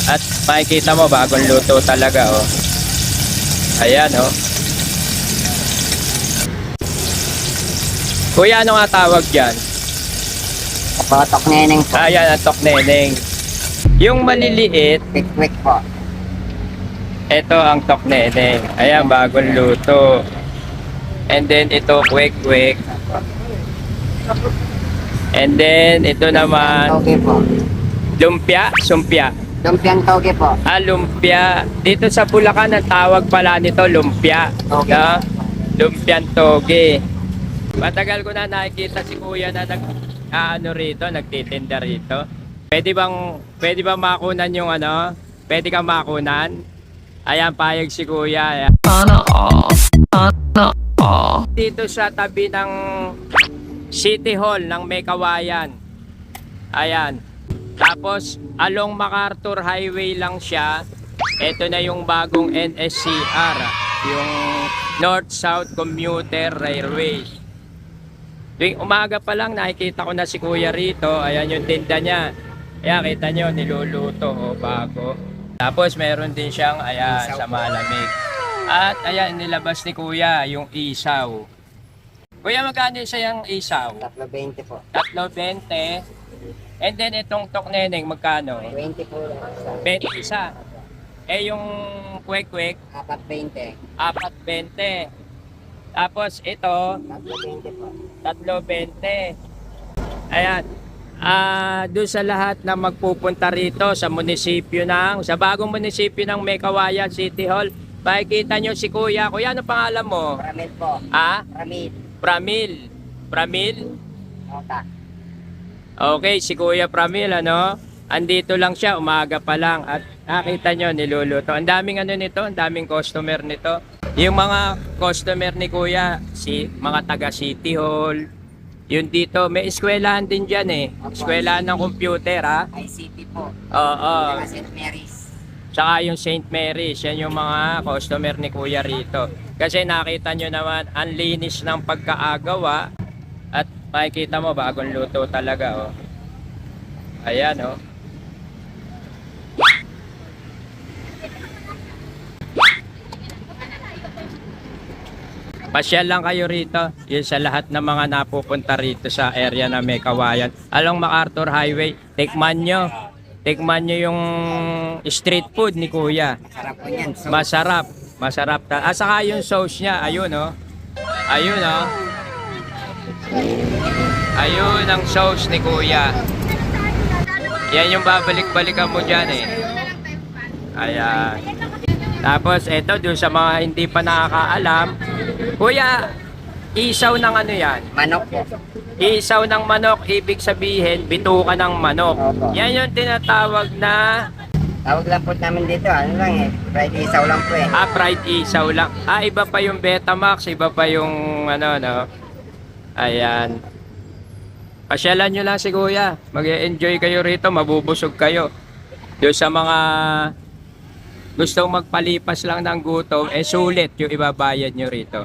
At makikita mo, bagong luto talaga, oh. Ayan, oh. Kuya, ano nga tawag dyan? Tok neneng po. Ayan, ang tokneneng. Yung maliliit, Quick po. ito ang tokneneng. Ayan, bagong luto. And then, ito, kwek-kwek. And then, ito naman, Toge po. lumpia, sumpia. Lumpiang toge po. Ah, lumpia. Dito sa Bulacan, ang tawag pala nito, lumpia. Toge. No? Lumpiang toge. Matagal ko na nakikita si kuya na ano rito, nagtitinda rito. Pwede bang makunan yung ano? Pwede kang makunan? Ayan, payag si kuya. Ayan. Dito sa tabi ng City Hall ng Mekawayan. Ayan. Tapos, along MacArthur Highway lang siya. Ito na yung bagong NSCR, yung North-South Commuter Railway. Tuwing umaga pa lang, nakikita ko na si kuya rito. Ayan yung tinda niya. Ayan, kita nyo, niluluto, oh, bago. Tapos, meron din siyang, ayan, sa malamig. At, ayan, nilabas ni kuya, yung isaw. Kuya, magkano yung isaw? 3.20 po. 3.20. And then itong tokneneng magkano? 20 po lang isa. 20 isa. Eh yung kwek-kwek, 4.20. 4.20. Tapos ito, 3.20 po. 3.20. Ayan. Doon sa lahat na magpupunta rito sa bagong munisipyo ng Mekawayan City Hall, makikita nyo si Kuya. Kuya, ano pangalan mo? Pramil po. Pramil. Pramil? Ota. Okay, si Kuya Pramil, ano? Andito lang siya, umaga pa lang. At nakita nyo, niluluto. Ang daming ano nito, ang daming customer nito. Yung mga customer ni Kuya, mga taga City Hall. Yun dito, may eskwelahan din dyan eh. Eskwelahan ng computer, ha? ICT po. Oo. St. Mary's. Tsaka yung St. Mary's, yan yung mga customer ni Kuya rito. Kasi nakita nyo naman, ang linis ng pagkaagawa. At makikita mo, bagong luto talaga, oh. Ayan, oh. Pasyal lang kayo rito. Yun sa lahat ng mga napupunta rito sa area na Mekawayan. Along MacArthur Highway, tikman nyo. Tikman nyo yung street food ni Kuya. Sarap po yan. So, Masarap. Masarap. Saka yung sauce niya, ayun, oh. Ayun, oh. Ayun ang sauce ni Kuya. Yan yung babalik-balikan mo dyan eh. Ayan. Tapos eto doon sa mga hindi pa nakakaalam. Kuya, isaw ng ano yan? manok po. Isaw ng manok, ibig sabihin bituka ng manok. Opo. Yan yung tinatawag na Tawag lang po namin dito. Ano lang eh. Fried isaw lang po eh. fried isaw lang. Iba pa yung Betamax, iba pa yung ano, no? Ayan. Pasyalan nyo lang si Kuya. Mag-e-enjoy kayo rito, mabubusog kayo. Doon sa mga gustong magpalipas lang ng gutom, sulit yung ibabayad nyo rito.